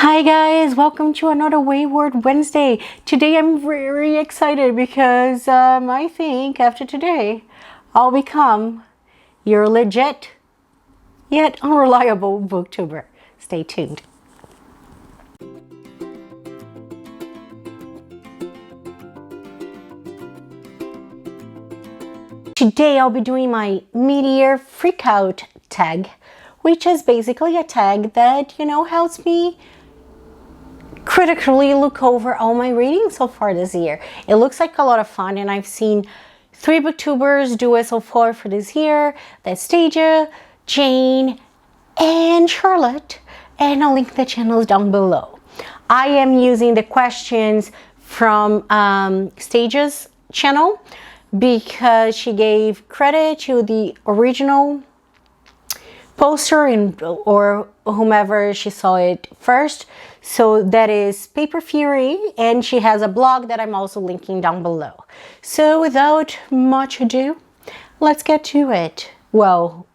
Hi guys, welcome to another Wayward Wednesday. Today I'm very excited because I think after today I'll become your legit yet unreliable booktuber. Stay tuned. Today I'll be doing my mid-year freakout tag, which is basically a tag that, helps me critically look over all my readings so far this year. It looks like a lot of fun, and I've seen 3 booktubers do it so far for this year. That's Staijah, Jane, and Charlotte, and I'll link the channels down below. I am using the questions from Staijah's channel because she gave credit to the original poster or whomever she saw it first. So that is Paper Fury, and she has a blog that I'm also linking down below. So without much ado, let's get to it. Well,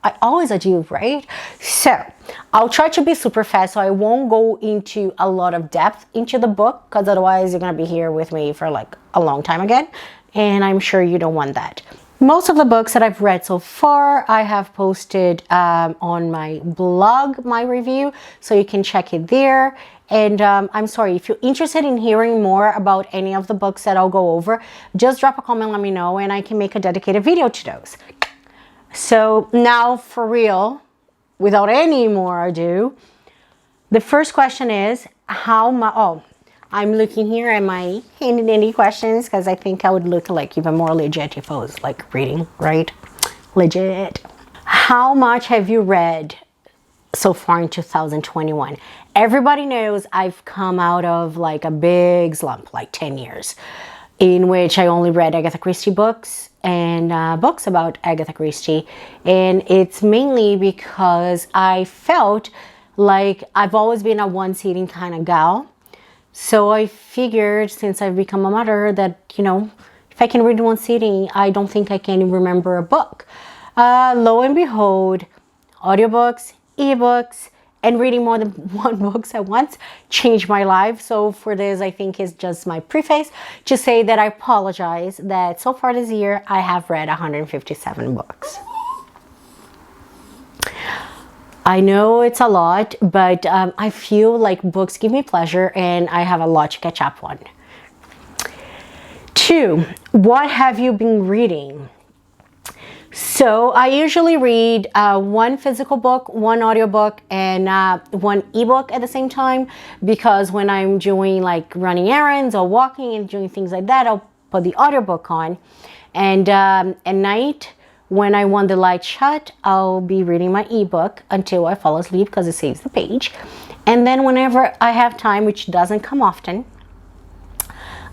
I always do, right? So I'll try to be super fast, so I won't go into a lot of depth into the book, because otherwise you're gonna be here with me for like a long time again, and I'm sure you don't want that. Most of the books that I've read so far, I have posted on my blog, my review, so you can check it there. And I'm sorry, if you're interested in hearing more about any of the books that I'll go over, just drop a comment, let me know, and I can make a dedicated video to those. So now for real, without any more ado, the first question is, I'm looking here at my handy dandy questions because I think I would look like even more legit if I was like reading, right? Legit. How much have you read so far in 2021? Everybody knows I've come out of like a big slump, like 10 years, in which I only read Agatha Christie books and books about Agatha Christie. And it's mainly because I felt like I've always been a one-sitting kind of gal. So I figured, since I've become a mother, that, if I can read one sitting, I don't think I can remember a book. Lo and behold, audiobooks, ebooks, and reading more than one book at once changed my life. So for this, I think is just my preface to say that I apologize that so far this year, I have read 157 books. I know it's a lot, but I feel like books give me pleasure and I have a lot to catch up on. 2, what have you been reading? So I usually read one physical book, one audiobook, and one ebook at the same time, because when I'm doing like running errands or walking and doing things like that, I'll put the audiobook on. And at night, when I want the light shut, I'll be reading my ebook until I fall asleep because it saves the page. And then whenever I have time, which doesn't come often,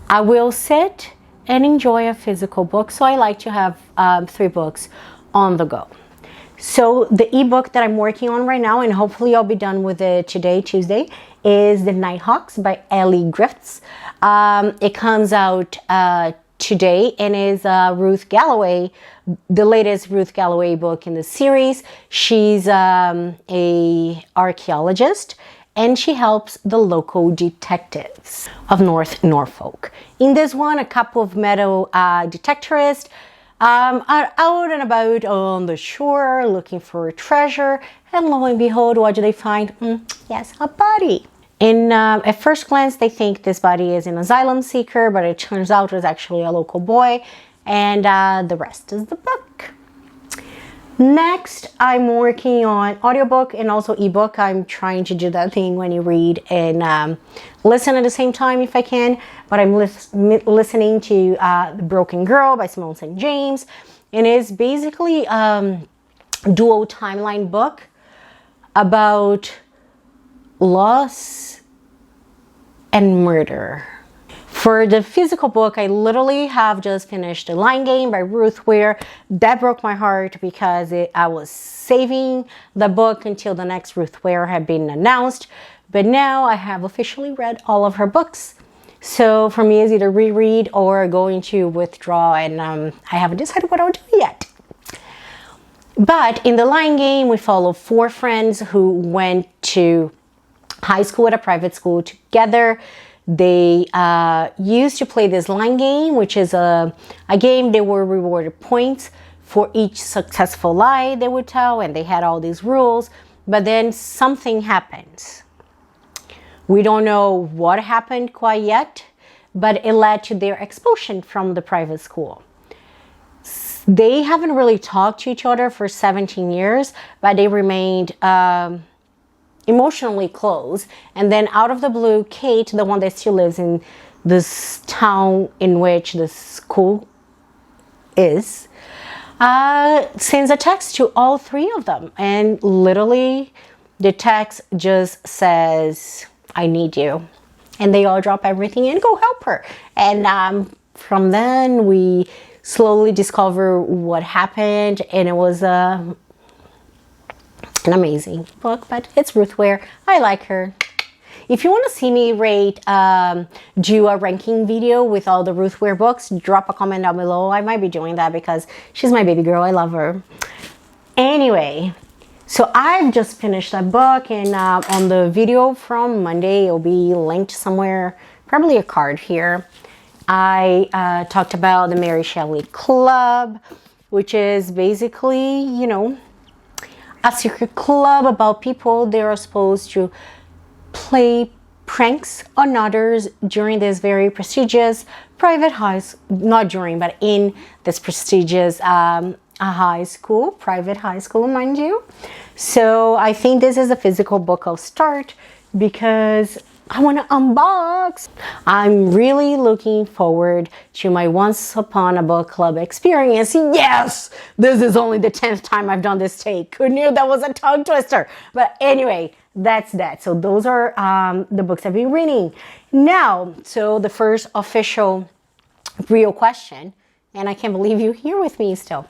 I will sit and enjoy a physical book. So I like to have 3 books on the go. So the ebook that I'm working on right now, and hopefully I'll be done with it today, Tuesday, is The Nighthawks by Ellie Griffiths. It comes out today and is Ruth Galloway, the latest Ruth Galloway book in the series. She's a archaeologist, and she helps the local detectives of North Norfolk. In this one, a couple of metal detectorists are out and about on the shore looking for a treasure, and lo and behold, what do they find? Yes, a body. And at first glance, they think this body is an asylum seeker, but it turns out it was actually a local boy, and the rest is the book. Next, I'm working on audiobook and also ebook. I'm trying to do that thing when you read and listen at the same time if I can, but I'm listening to The Broken Girl by Simone St. James, and it's basically dual timeline book about loss and murder. For the physical book, I literally have just finished The Lying Game by Ruth Ware. That broke my heart because I was saving the book until the next Ruth Ware had been announced. But now I have officially read all of her books. So for me, it's either reread or going to withdraw, and I haven't decided what I'll do yet. But in The Lying Game, we follow 4 friends who went to high school and a private school together. They used to play this line game, which is a game they were rewarded points for each successful lie they would tell, and they had all these rules. But then something happens. We don't know what happened quite yet, but it led to their expulsion from the private school. They haven't really talked to each other for 17 years, but they remained emotionally close. And then out of the blue, Kate, the one that still lives in this town in which the school is, sends a text to all three of them. And literally the text just says, I need you. And they all drop everything and go help her. And from then we slowly discover what happened. And it was an amazing book, but it's Ruth Ware. I like her. If you want to see me do a ranking video with all the Ruth Ware books, drop a comment down below. I might be doing that because she's my baby girl. I love her. Anyway, so I've just finished that book, and on the video from Monday, it'll be linked somewhere, probably a card here. I talked about the Mary Shelley Club, which is basically, you know, a secret club about people that are supposed to play pranks on others during this very prestigious private not during, but in this prestigious high school, private high school, mind you. So I think this is a physical book I'll start because I want to unbox. I'm really looking forward to my Once Upon a Book Club experience. Yes, this is only the 10th time I've done this take. Who knew that was a tongue twister? But anyway, that's that. So those are the books I've been reading. Now, so the first official real question, and I can't believe you're here with me still.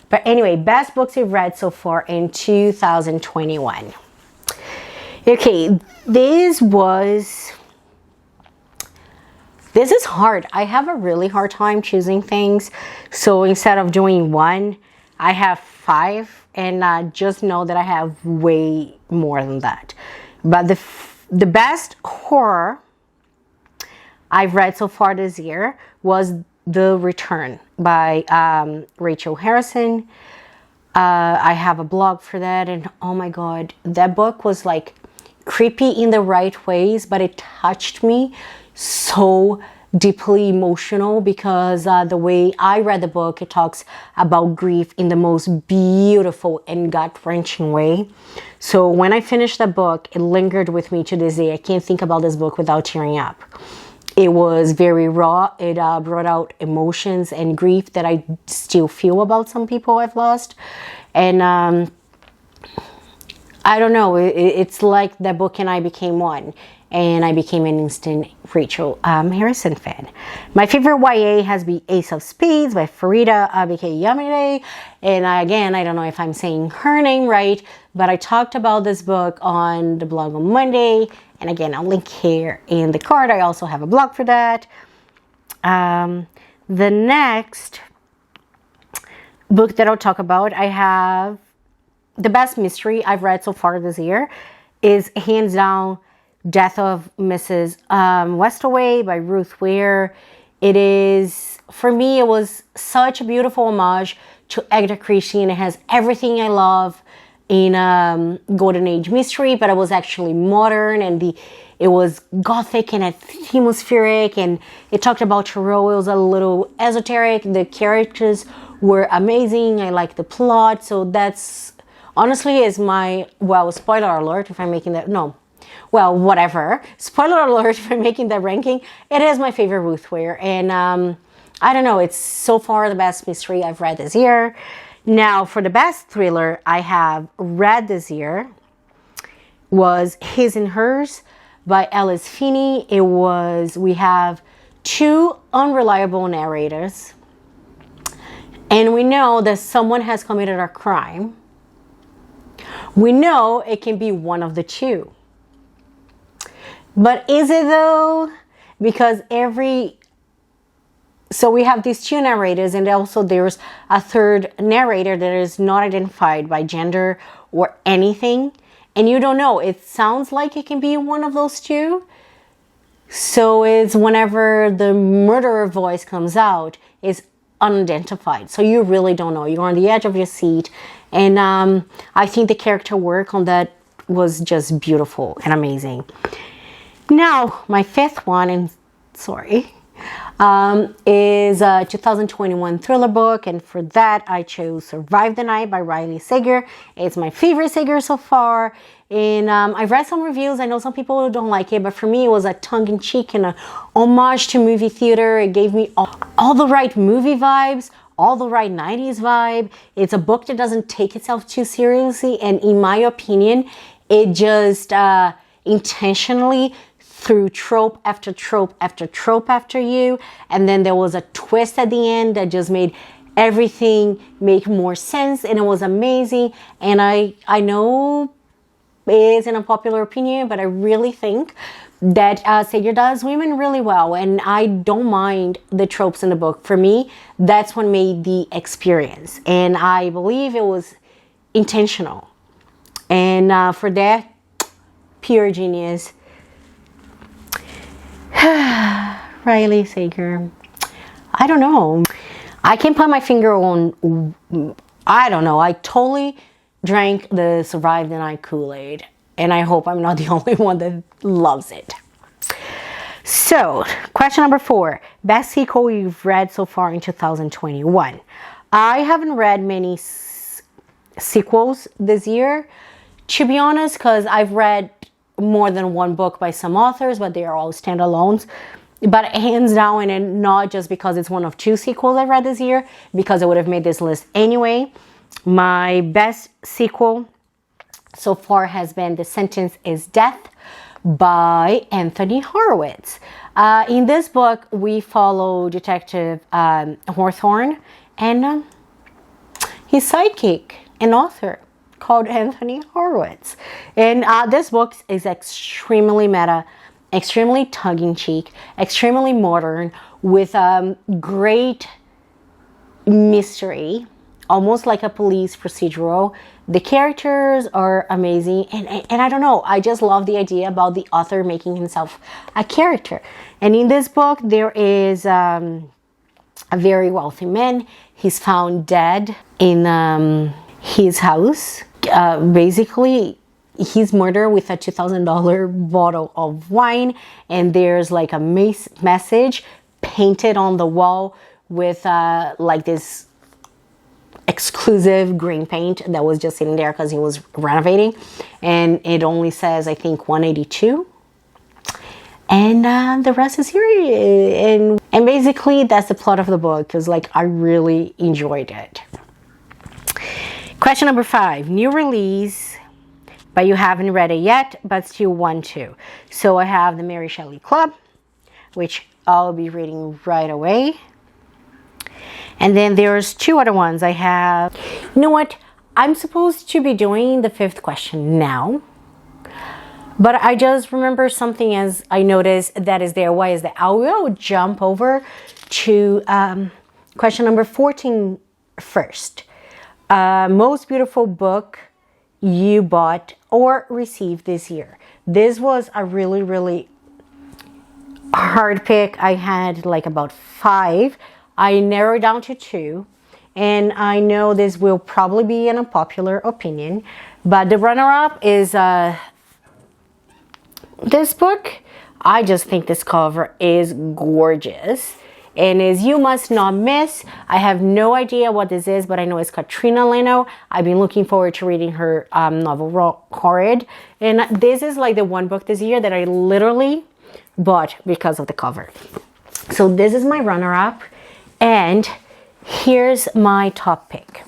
But anyway, best books you've read so far in 2021. Okay, this is hard. I have a really hard time choosing things. So instead of doing one, I have 5, and just know that I have way more than that. But the best horror I've read so far this year was The Return by Rachel Harrison. I have a blog for that, and oh my god, that book was like creepy in the right ways, but it touched me so deeply emotional because the way I read the book, it talks about grief in the most beautiful and gut-wrenching way. So when I finished the book, it lingered with me to this day. I can't think about this book without tearing up. It was very raw. It brought out emotions and grief that I still feel about some people I've lost. And I don't know, it's like that book and I became one, and I became an instant Rachel Harrison fan. My favorite YA has been Ace of Spades by Farida Abike Yamile, and again, I don't know if I'm saying her name right, but I talked about this book on the blog on Monday, and again, I'll link here in the card. I also have a blog for that. The next book that I'll talk about, I have the best mystery I've read so far this year is hands down Death of Mrs. Westaway by Ruth Ware. It is, for me, it was such a beautiful homage to Agatha Christie, and it has everything I love in Golden Age mystery, but it was actually modern, and it was gothic and atmospheric, and it talked about Tarot. It was a little esoteric. The characters were amazing. I like the plot, so that's honestly is my, well, spoiler alert if I'm making that, no. Well, whatever. Spoiler alert if I'm making that ranking. It is my favorite Ruth Ware. And I don't know, it's so far the best mystery I've read this year. Now, for the best thriller I have read this year was His and Hers by Alice Feeney. We have 2 unreliable narrators. And we know that someone has committed a crime. We know it can be one of the 2. But is it though? Because so we have these 2 narrators, and also there's a 3rd narrator that is not identified by gender or anything. and you don't know. It sounds like it can be one of those two. So it's whenever the murderer voice comes out, it's unidentified. So you really don't know. You're on the edge of your seat. And I think the character work on that was just beautiful and amazing. Now, my fifth one, and sorry, is a 2021 thriller book, and for that I chose Survive the Night by Riley Sager. It's my favorite Sager so far, and I've read some reviews. I know some people don't like it, but for me it was a tongue-in-cheek and a homage to movie theater. It gave me all the right movie vibes, all the right 90s vibe. It's a book that doesn't take itself too seriously, and in my opinion, it just intentionally threw trope after trope after trope after you, and then there was a twist at the end that just made everything make more sense, and it was amazing. And I know it isn't a popular opinion, but I really think that Sager does women really well, and I don't mind the tropes in the book. For me, that's what made the experience, and I believe it was intentional. And for that, pure genius. Riley Sager. I don't know. I can't put my finger on, I don't know. I totally drank the Survive the Night Kool-Aid, and I hope I'm not the only one that loves it. So, question number 4. Best sequel you've read so far in 2021. I haven't read many sequels this year, to be honest, because I've read more than one book by some authors, but they are all standalones. But hands down, and not just because it's one of 2 sequels I read this year, because I would have made this list anyway, my best sequel so far has been The Sentence is Death by Anthony Horowitz. In this book, we follow Detective Hawthorne and his sidekick, an author called Anthony Horowitz. And this book is extremely meta, extremely tongue-in-cheek, extremely modern, with great mystery, almost like a police procedural. The characters are amazing, and I don't know, I just love the idea about the author making himself a character. And in this book, there is a very wealthy man. He's found dead in his house. Basically, he's murdered with a $2,000 bottle of wine, and there's like a message painted on the wall with like this exclusive green paint that was just sitting there because he was renovating, and it only says, I think, 182, and the rest is here. And basically that's the plot of the book, because like I really enjoyed it. Question number 5. New release, but you haven't read it yet, but still want to. So I have the Mary Shelley Club, which I'll be reading right away. And then there's 2 other ones. I have, you know what? I'm supposed to be doing the 5th question now, but I just remember something as I noticed that is there. Why is that? I will jump over to question number 14 first. Most beautiful book you bought or received this year. This was a really, really hard pick. I had like about 5. I narrowed down to 2, and I know this will probably be an unpopular opinion, but the runner-up is this book. I just think this cover is gorgeous, and is You Must Not Miss. I have no idea what this is, but I know it's Katrina Leno. I've been looking forward to reading her novel Horrid, and this is like the one book this year that I literally bought because of the cover. So this is my runner-up. And here's my top pick.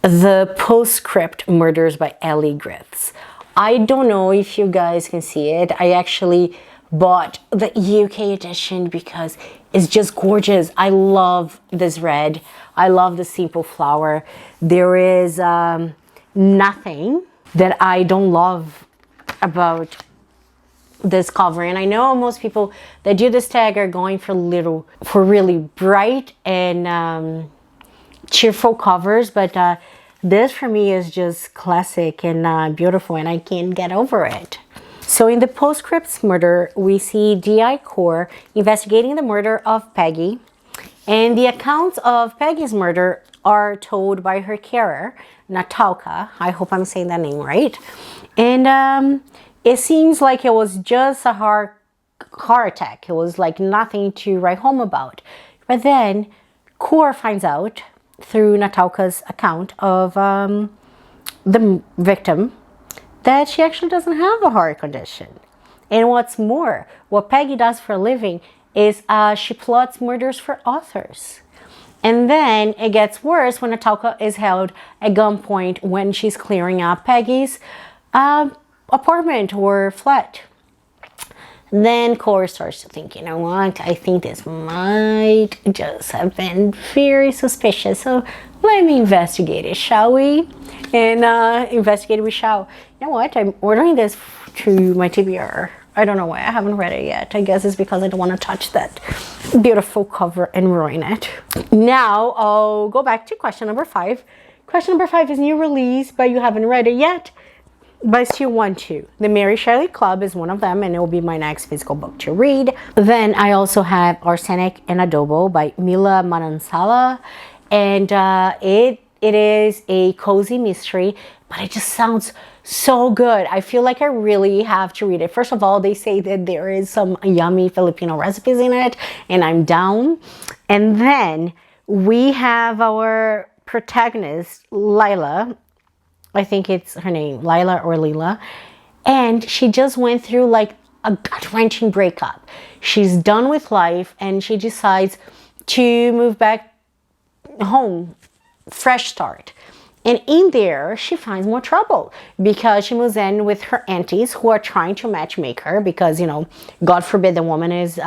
The Postscript Murders by Ellie Griffiths. I don't know if you guys can see it. I actually bought the UK edition because it's just gorgeous. I love this red. I love the simple flower. There is nothing that I don't love about this cover, and I know most people that do this tag are going for really bright and cheerful covers, but This for me is just classic and beautiful, and I can't get over it. So in the postscripts murder, we see D.I. Core investigating the murder of Peggy, and the accounts of Peggy's murder are told by her carer, Natalka. I hope I'm saying that name right. And it seems like it was just a heart attack. It was like nothing to write home about. But then Core finds out through Natalka's account of the victim that she actually doesn't have a heart condition. And what's more, what Peggy does for a living is she plots murders for authors. And then it gets worse when Natalka is held at gunpoint when she's clearing up Peggy's apartment or flat. Then Core starts to think, you know what, I think this might just have been very suspicious. So let me investigate it, shall we? And investigate we shall. You know what, I'm ordering this to my TBR. I don't know why I haven't read it yet. I guess it's because I don't want to touch that beautiful cover and ruin it. Now I'll go back to question number 5. Question number 5 is new release, but you haven't read it yet, but I still want to. The Mary Shelley Club is one of them, and it will be my next physical book to read. Then I also have Arsenic and Adobo by Mila Manansala, and it is a cozy mystery, but it just sounds so good. I feel like I really have to read it. First of all, they say that there is some yummy Filipino recipes in it, and I'm down. And then we have our protagonist, Lila. I think it's her name, Lila or Lila. And she just went through like a gut-wrenching breakup. She's done with life, and she decides to move back home, fresh start. And in there, she finds more trouble because she moves in with her aunties who are trying to matchmake her because, you know, God forbid the woman is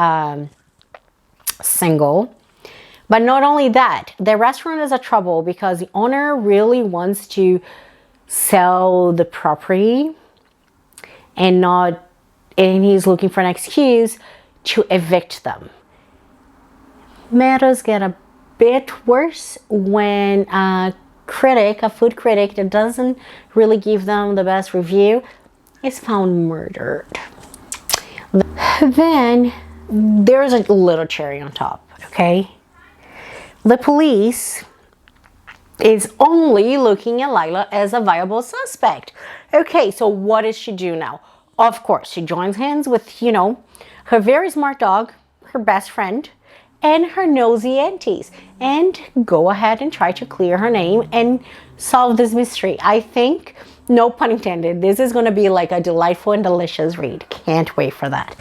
single. But not only that, the restaurant is a trouble because the owner really wants to sell the property and he's looking for an excuse to evict them. Matters get a bit worse when a food critic that doesn't really give them the best review is found murdered. Then there's a little cherry on top, okay? The police is only looking at Lila as a viable suspect. Okay, so what does she do now? Of course, she joins hands with, you know, her very smart dog, her best friend, and her nosy aunties, and go ahead and try to clear her name and solve this mystery. I think, no pun intended, this is going to be like a delightful and delicious read. Can't wait for that.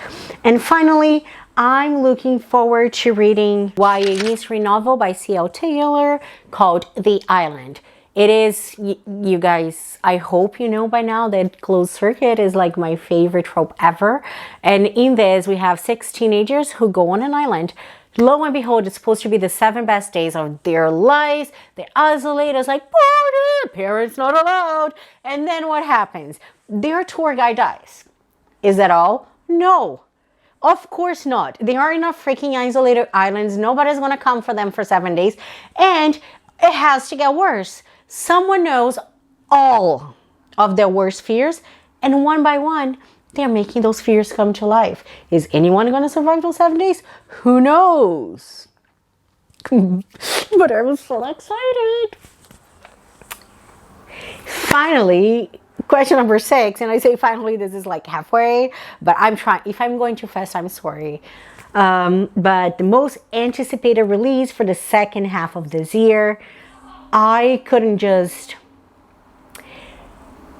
And finally, I'm looking forward to reading YA mystery novel by C.L. Taylor called The Island. It is, you guys, I hope you know by now that closed circuit is like my favorite trope ever. And in this, we have 6 teenagers who go on an island. Lo and behold, it's supposed to be the 7 best days of their lives. They isolate us like, party, parents not allowed. And then what happens? Their tour guide dies. Is that all? No. Of course not. They are in a freaking isolated islands. Nobody's going to come for them for 7 days. And it has to get worse. Someone knows all of their worst fears. And one by one, they're making those fears come to life. Is anyone going to survive those 7 days? Who knows? But I was so excited. Finally, question number 6, and I say finally, this is like halfway, but I'm trying. If I'm going too fast, I'm sorry. But the most anticipated release for the second half of this year, I couldn't just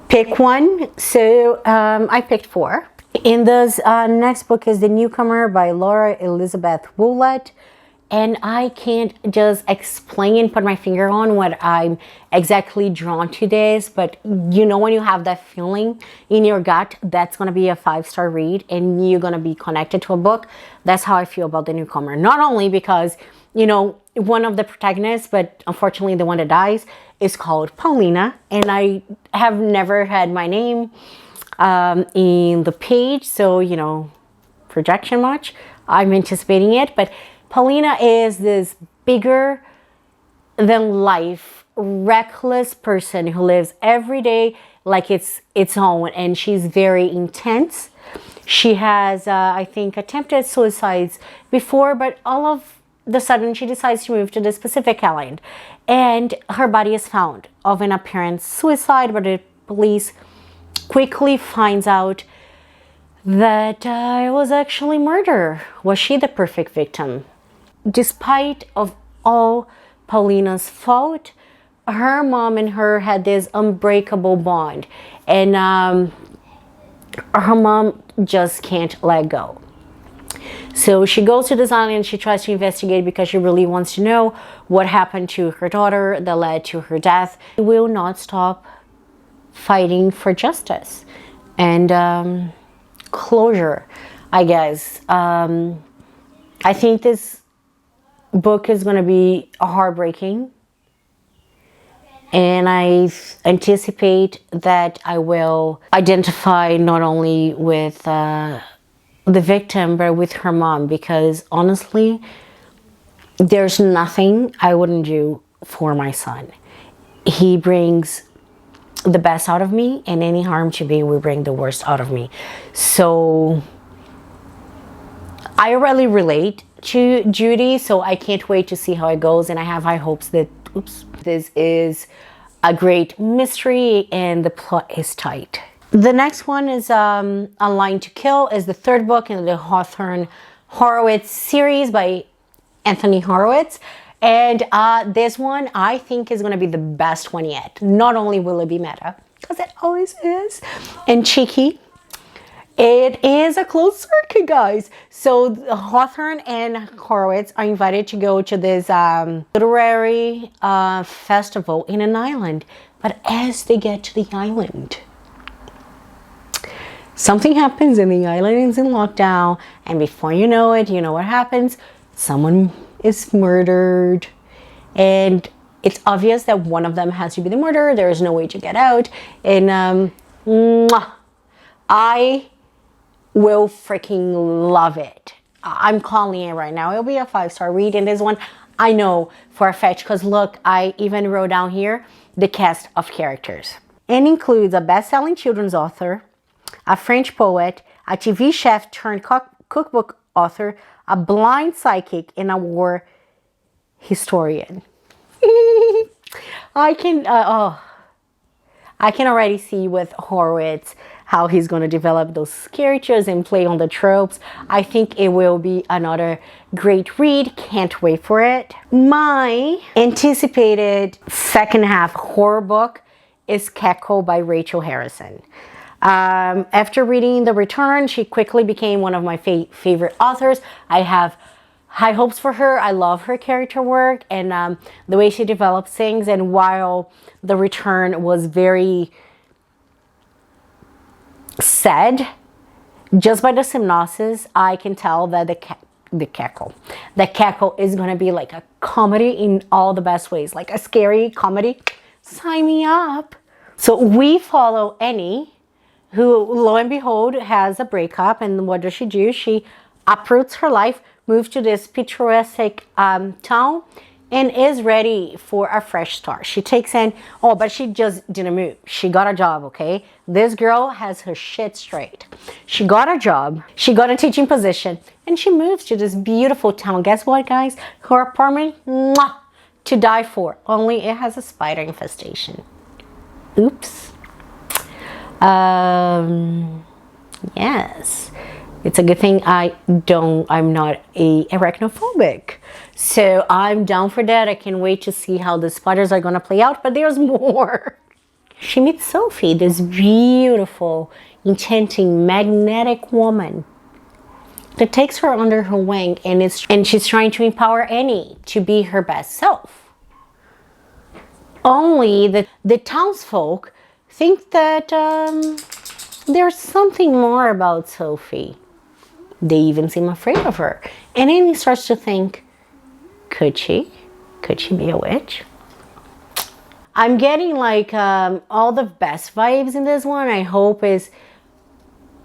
pick one, so I picked 4. In this next book is The Newcomer by Laura Elizabeth Willett. And I can't just explain, put my finger on what I'm exactly drawn to this, but you know when you have that feeling in your gut, that's going to be a 5-star read and you're going to be connected to a book. That's how I feel about The Newcomer. Not only because, you know, one of the protagonists, but unfortunately the one that dies, is called Paulina, and I have never had my name in the page, so, you know, projection much. I'm anticipating it, but Paulina is this bigger than life, reckless person who lives every day like it's its own, and she's very intense. She has, I think, attempted suicides before, but all of the sudden she decides to move to the Pacific Island, and her body is found of an apparent suicide, but the police quickly finds out that it was actually murder. Was she the perfect victim? Despite of all Paulina's fault, her mom and her had this unbreakable bond, and her mom just can't let go. So she goes to this island and she tries to investigate because she really wants to know what happened to her daughter that led to her death. She will not stop fighting for justice and closure, I guess. I think this book is going to be heartbreaking, and I anticipate that I will identify not only with the victim but with her mom, because honestly there's nothing I wouldn't do for my son. He brings the best out of me, and any harm to me will bring the worst out of me. So I really relate to Judy, so I can't wait to see how it goes, and I have high hopes that this is a great mystery and the plot is tight. The next one is A Line to Kill, is the third book in the Hawthorne Horowitz series by Anthony Horowitz, and this one I think is going to be the best one yet. Not only will it be meta, because it always is, and cheeky, it is a closed circuit, guys. So Hawthorne and Horowitz are invited to go to this literary festival in an island. But as they get to the island, something happens and the island is in lockdown. And before you know it, you know what happens? Someone is murdered. And it's obvious that one of them has to be the murderer. There is no way to get out. And I will freaking love it. I'm calling it right now. It'll be a 5-star read. And this one I know for a fact, because look, I even wrote down here the cast of characters. It includes a best-selling children's author, a French poet, a TV chef turned cookbook author, a blind psychic, and a war historian. I can already see with Horowitz how he's going to develop those characters and play on the tropes. I think it will be another great read. Can't wait for it. My anticipated second half horror book is Cackle by Rachel Harrison. After reading The Return, she quickly became one of my favorite authors. I have high hopes for her. I love her character work and the way she develops things. And while The Return was very sad, just by the synopsis, I can tell that the Cackle is going to be like a comedy in all the best ways, like a scary comedy. Sign me up. So we follow Annie, who, lo and behold, has a breakup. And what does she do? She uproots her life, moves to this picturesque town, and is ready for a fresh start. She takes in, oh, but she just didn't move. She got a job, okay? This girl has her shit straight. She got a job, she got a teaching position, and she moves to this beautiful town. Guess what, guys? Her apartment, mwah, to die for. Only it has a spider infestation. Oops. Yes. It's a good thing I'm not arachnophobic. So I'm down for that. I can't wait to see how the spiders are going to play out, but there's more. She meets Sophie, this beautiful, enchanting, magnetic woman that takes her under her wing, and she's trying to empower Annie to be her best self. Only the townsfolk think that there's something more about Sophie. They even seem afraid of her. And Annie starts to think, could she be a witch? I'm getting like all the best vibes in this one. I hope is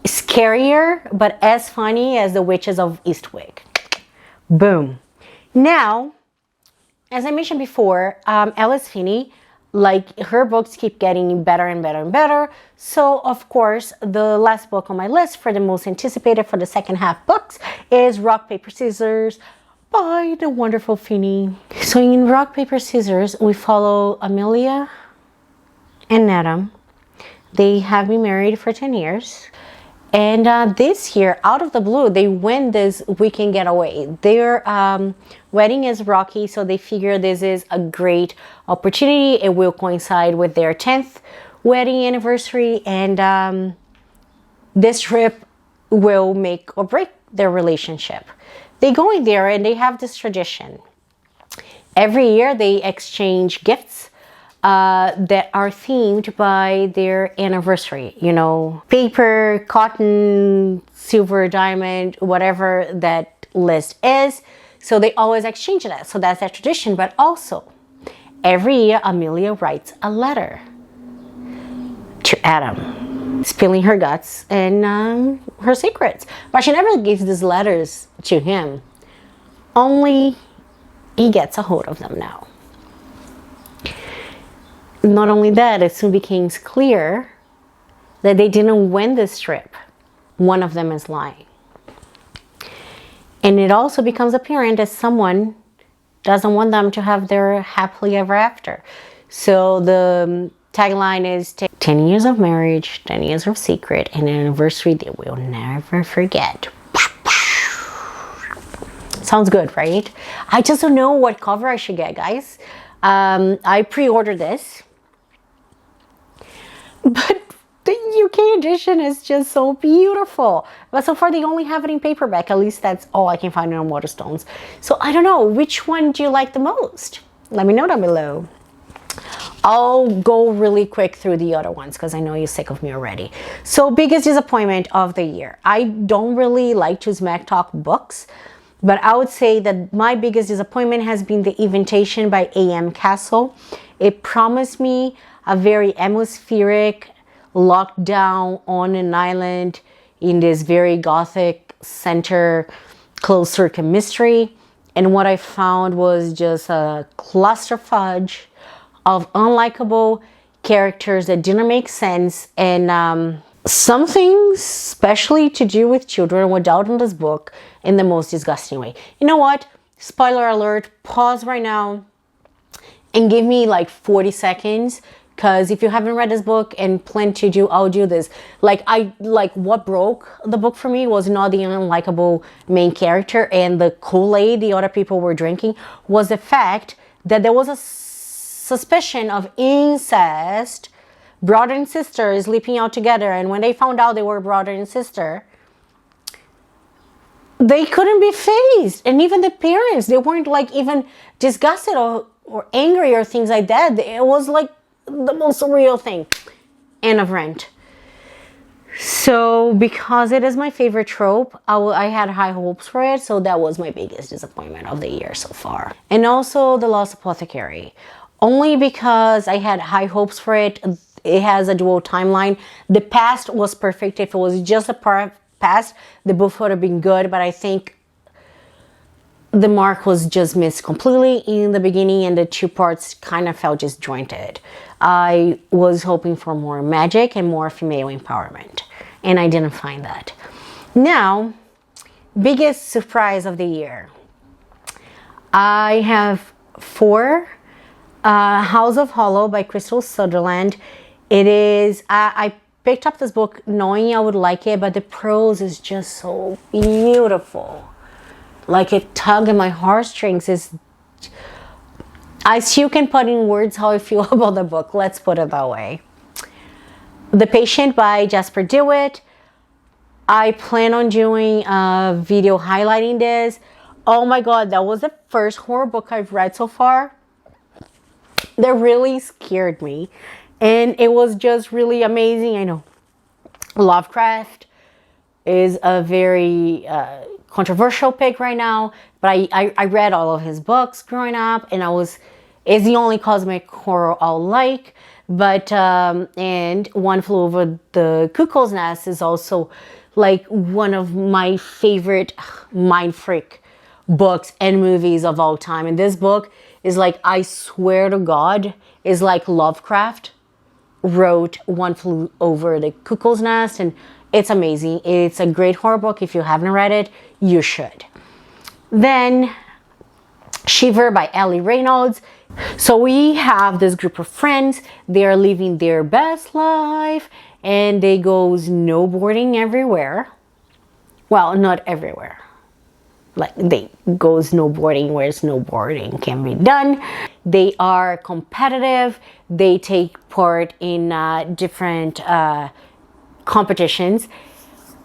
scarier, but as funny as The Witches of Eastwick. Boom. Now, as I mentioned before, Alice Finney, like her books keep getting better and better and better. So of course, the last book on my list for the most anticipated for the second half books is Rock, Paper, Scissors by the wonderful Finney. So in Rock, Paper, Scissors, we follow Amelia and Adam. They have been married for 10 years. And this year, out of the blue, they win this weekend getaway. Their wedding is rocky, so they figure this is a great opportunity. It will coincide with their 10th wedding anniversary, and this trip will make or break their relationship. They go in there and they have this tradition. Every year, they exchange gifts that are themed by their anniversary, you know, paper, cotton, silver, diamond, whatever that list is. So they always exchange that. So that's their tradition. But also, every year, Amelia writes a letter to Adam, spilling her guts and her secrets. But she never gives these letters to him. Only he gets a hold of them now. Not only that, it soon becomes clear that they didn't win this trip. One of them is lying. And it also becomes apparent that someone doesn't want them to have their happily ever after. So the tagline is 10 years of marriage, 10 years of secret, and an anniversary they will never forget. Sounds good, right? I just don't know what cover I should get, guys. I pre-ordered this. But the UK edition is just so beautiful. But so far they only have it in paperback. At least that's all I can find on Waterstones. So I don't know, which one do you like the most? Let me know down below. I'll go really quick through the other ones because I know you're sick of me already. So biggest disappointment of the year. I don't really like to smack talk books, but I would say that my biggest disappointment has been The Invitation by A.M. Castle. It promised me a very atmospheric lockdown on an island in this very gothic center closed circuit mystery. And what I found was just a clusterfudge of unlikable characters that didn't make sense. And something especially to do with children went out in this book in the most disgusting way. You know what? Spoiler alert, pause right now and give me like 40 seconds. Because if you haven't read this book and plan to do, I'll do this. Like what broke the book for me was not the unlikable main character and the Kool-Aid the other people were drinking, was the fact that there was a suspicion of incest, brother and sister sleeping out together. And when they found out they were brother and sister, they couldn't be fazed. And even the parents, they weren't like even disgusted or angry or things like that. It was like the most surreal thing. End of rant. So because it is my favorite trope, I had high hopes for it. So that was my biggest disappointment of the year so far. And also The Lost Apothecary. Only because I had high hopes for it. It has a dual timeline. The past was perfect. If it was just a past, the book would have been good. But I think the mark was just missed completely in the beginning, and the two parts kind of felt disjointed. I was hoping for more magic and more female empowerment, and I didn't find that. Now, biggest surprise of the year. I have 4 House of Hollow by Crystal Sutherland. It is, I picked up this book knowing I would like it, but the prose is just so beautiful. Like it tugged at my heartstrings. I still can put in words how I feel about the book. Let's put it that way. The Patient by Jasper DeWitt. I plan on doing a video highlighting this. Oh my God, that was the first horror book I've read so far that really scared me. And it was just really amazing. I know Lovecraft is a very controversial pick right now, but I read all of his books growing up, and it's the only cosmic horror I'll like. But and One Flew Over the Cuckoo's Nest is also like one of my favorite mind freak books and movies of all time. And this book is like, I swear to God, is like Lovecraft wrote One Flew Over the Cuckoo's Nest, and it's amazing. It's a great horror book. If you haven't read it, you should. Then Shiver by Ellie Reynolds. So we have this group of friends. They are living their best life and they go snowboarding everywhere. Well, not everywhere. Like they go snowboarding where snowboarding can be done. They are competitive. They take part in different competitions.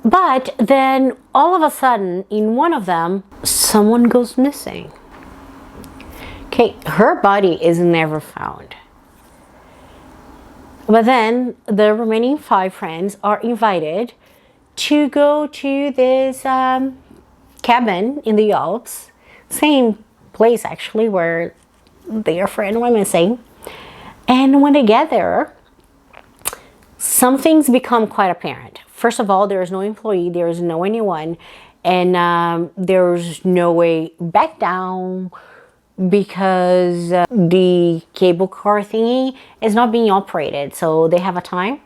But then all of a sudden, in one of them, someone goes missing. Okay, her body is never found. But then the remaining 5 friends are invited to go to this cabin in the Alps. Same place actually where their friend went missing. And when they get there, some things become quite apparent. First of all, there is no employee, there is no anyone, and there's no way back down because the cable car thingy is not being operated. So they have a time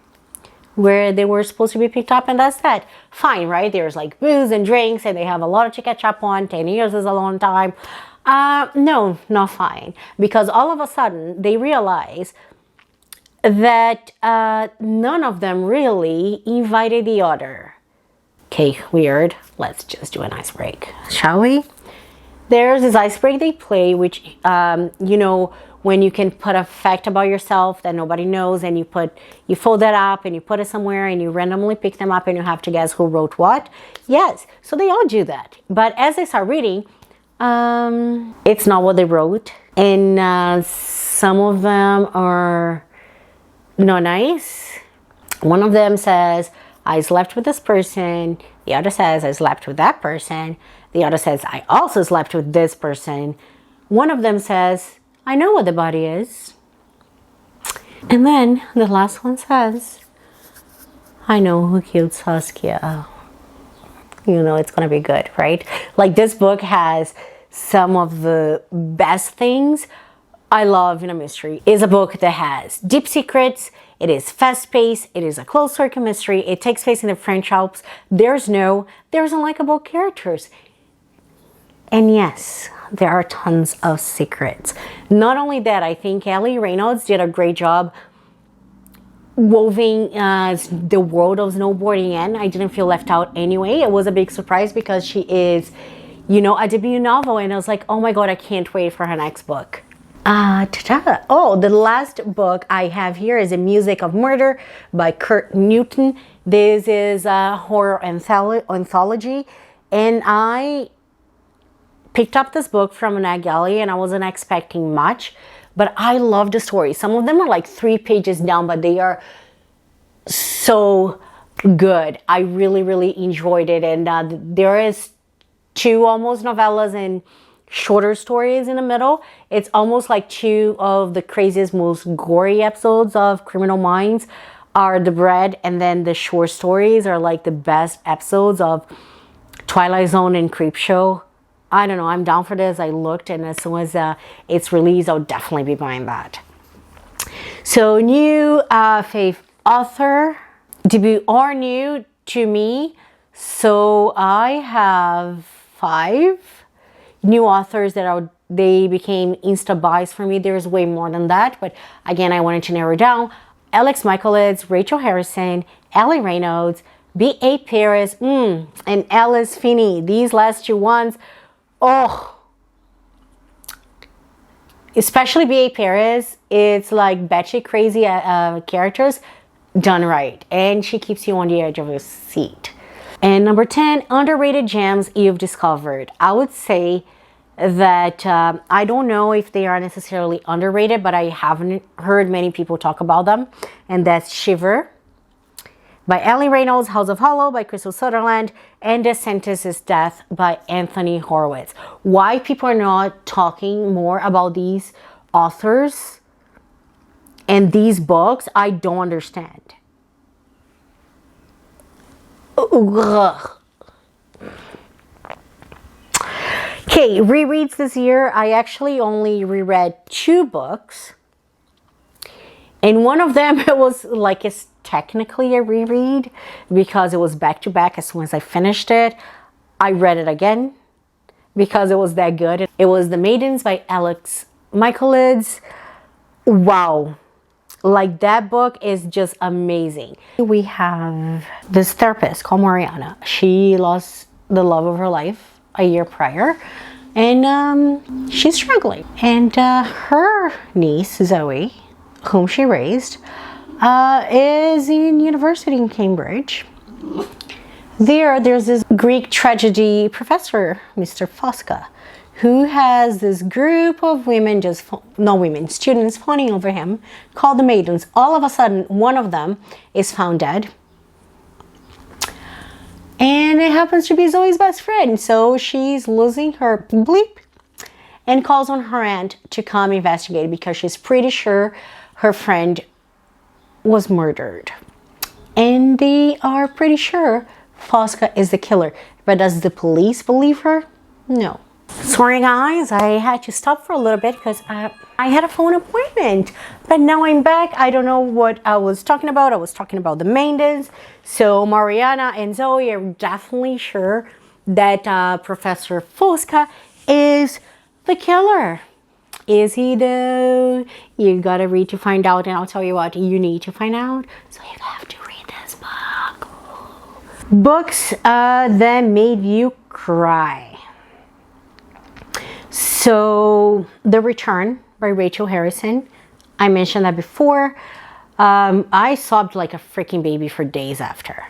where they were supposed to be picked up, and that's that. Fine, right? There's like booze and drinks and they have a lot to catch up on. 10 years is a long time. No, not fine. Because all of a sudden they realize that none of them really invited the other. Okay, weird. Let's just do an ice break, shall we? There's this ice break they play, which, you know, when you can put a fact about yourself that nobody knows, and you fold that up and you put it somewhere and you randomly pick them up and you have to guess who wrote what. Yes, so they all do that. But as they start reading, it's not what they wrote. And some of them are not nice. One of them says, I slept with this person. The other says, I slept with that person. The other says, I also slept with this person. One of them says, I know what the body is. And then the last one says, I know who killed Saskia. You know it's gonna be good, right? Like, this book has some of the best things I love in a mystery. It's a book that has deep secrets. It is fast-paced. It is a close circle mystery. It takes place in the French Alps. There's unlikable characters. And yes, there are tons of secrets. Not only that, I think Ellie Reynolds did a great job woven the world of snowboarding in. I didn't feel left out anyway. It was a big surprise because she is, you know, a debut novel. And I was like, oh my God, I can't wait for her next book. Oh, the last book I have here is A Music of Murder by Kurt Newton. This is a horror anthology. And I picked up this book from an ag alley and I wasn't expecting much, but I love the story. Some of them are like 3 pages down, but they are so good. I really, really enjoyed it. And there is 2 almost novellas and shorter stories in the middle. It's almost like 2 of the craziest, most gory episodes of Criminal Minds are the bread, and then the short stories are like the best episodes of Twilight Zone and Creepshow. I don't know, I'm down for this. I looked, and as soon as it's released, I'll definitely be buying that. So new fave author, debut or new to me. So I have 5 new authors that they became insta buys for me. There's way more than that, but again, I wanted to narrow down. Alex Michaelids, Rachel Harrison, Ellie Reynolds, B.A. Paris, and Alice Finney. These last 2 ones, oh, especially B.A. Paris, it's like batshit crazy characters done right, and she keeps you on the edge of your seat. And number 10, underrated gems you've discovered. I would say that I don't know if they are necessarily underrated, but I haven't heard many people talk about them. And that's Shiver by Ellie Reynolds, House of Hollow by Crystal Sutherland, and The Sentence's Death by Anthony Horowitz. Why people are not talking more about these authors and these books, I don't understand. Ugh. Okay, rereads this year. I actually only reread 2 books. And one of them, it was like, it's technically a reread because it was back to back. As soon as I finished it, I read it again because it was that good. It was The Maidens by Alex Michaelides. Wow. Like, that book is just amazing. We have this therapist called Mariana. She lost the love of her life a year prior, and she's struggling. And her niece, Zoe, whom she raised, is in university in Cambridge. There's this Greek tragedy professor, Mr. Fosca, who has this group of women, students fawning over him, called the Maidens. All of a sudden, one of them is found dead. And it happens to be Zoe's best friend. So she's losing her bleep and calls on her aunt to come investigate because she's pretty sure her friend was murdered. And they are pretty sure Fosca is the killer. But does the police believe her? No. Sorry guys, I had to stop for a little bit because I had a phone appointment. But now I'm back. I don't know what I was talking about. I was talking about the Maidens. So Mariana and Zoe are definitely sure that Professor Fosca is the killer. Is he though? You gotta read to find out, and I'll tell you what you need to find out. So you have to read this book. Books that made you cry. So, The Return by Rachel Harrison. I mentioned that before. I sobbed like a freaking baby for days after.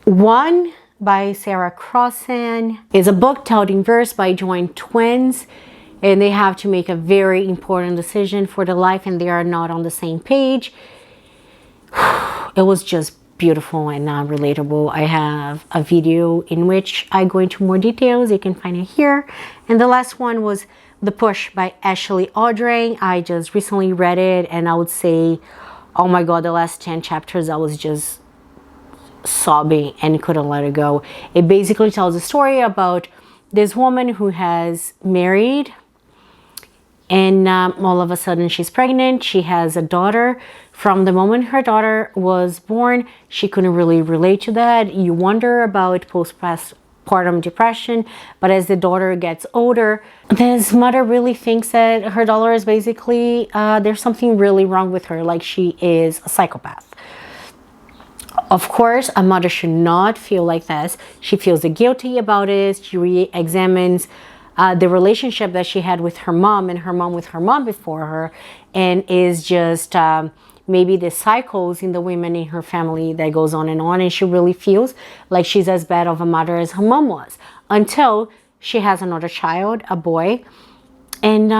One by Sarah Crossan is a book told in verse by joint twins, and they have to make a very important decision for their life, and they are not on the same page. It was just beautiful and relatable. I have a video in which I go into more details. You can find it here. And the last one was The Push by Ashley Audrain. I just recently read it, and I would say, oh my god, the last 10 chapters I was just sobbing and couldn't let it go. It basically tells a story about this woman who has married, and all of a sudden she's pregnant. She has a daughter. From the moment her daughter was born, she couldn't really relate to that. You wonder about postpartum depression, but as the daughter gets older, this mother really thinks that her daughter is basically, there's something really wrong with her, like she is a psychopath. Of course, a mother should not feel like this. She feels guilty about it. She re-examines the relationship that she had with her mom and her mom with her mom before her, and is just maybe the cycles in the women in her family that goes on, and she really feels like she's as bad of a mother as her mom was, until she has another child, a boy, and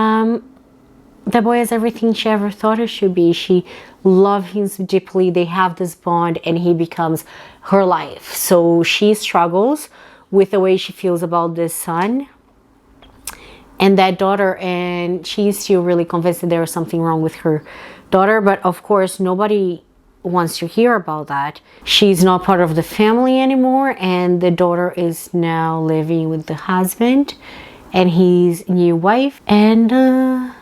the boy is everything she ever thought it should be. She loves him deeply. They have this bond, and he becomes her life. So she struggles with the way she feels about this son and that daughter, and she's still really convinced that there is something wrong with her daughter. But of course, nobody wants to hear about that. She's not part of the family anymore, and the daughter is now living with the husband and his new wife, and the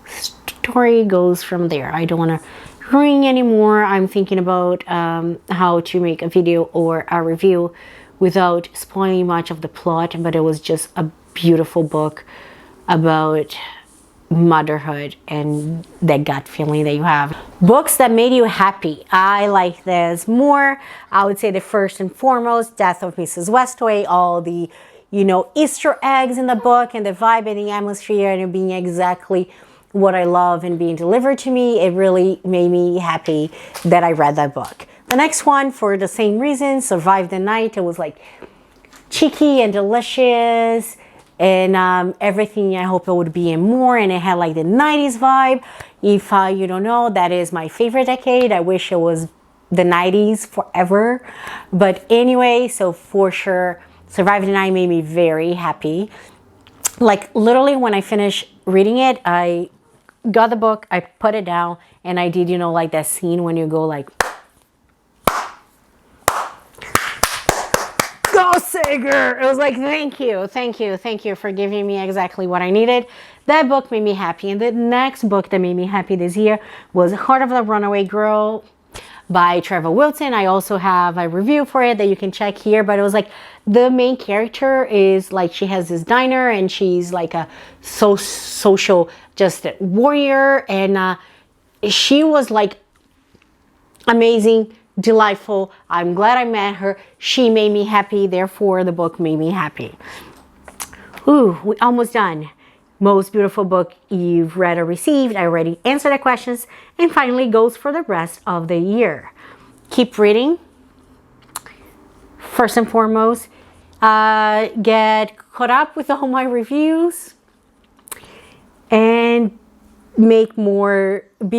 story goes from there. I don't want to ruin anymore. I'm thinking about how to make a video or a review without spoiling much of the plot, but it was just a beautiful book about motherhood and that gut feeling that you have. Books that made you happy. I like this more. I would say the first and foremost, Death of Mrs. Westaway, all the, Easter eggs in the book and the vibe and the atmosphere and it being exactly what I love and being delivered to me. It really made me happy that I read that book. The next one, for the same reason, Survive the Night. It was like cheeky and delicious, and everything I hope it would be and more, and it had like the 90s vibe. If you don't know, that is my favorite decade. I wish it was the 90s forever, but anyway, so for sure Survive the Night made me very happy. Like literally when I finished reading it, I got the book, I put it down, and I did, like that scene when you go like, go sis, trigger. It was like, thank you for giving me exactly what I needed. That book made me happy. And the next book that made me happy this year was Heart of the Runaway Girl by Trevor Wilson. I also have a review for it that you can check here, but it was like the main character is like, she has this diner and she's like a social justice warrior, and she was like amazing, delightful. I'm glad I met her. She made me happy, therefore the book made me happy. Ooh, we're almost done. Most beautiful book you've read or received. I already answered the questions. And finally goes for the rest of the year. Keep reading. First and foremost, get caught up with all my reviews and be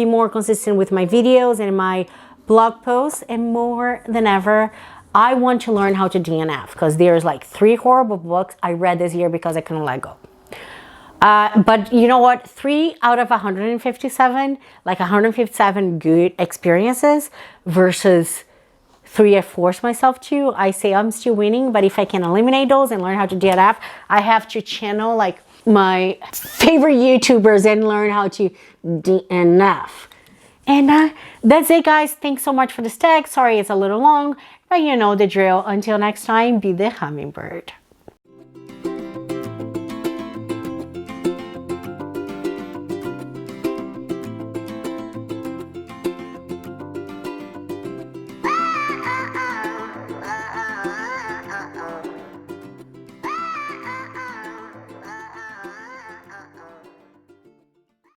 more consistent with my videos and my blog posts. And more than ever, I want to learn how to DNF, because there's like 3 horrible books I read this year because I couldn't let go. But you know what? 3 out of 157, like 157 good experiences versus 3 I forced myself to. I say I'm still winning, but if I can eliminate those and learn how to DNF, I have to channel like my favorite YouTubers and learn how to DNF. And that's it, guys. Thanks so much for this tag. Sorry it's a little long, but you know the drill. Until next time, be the hummingbird.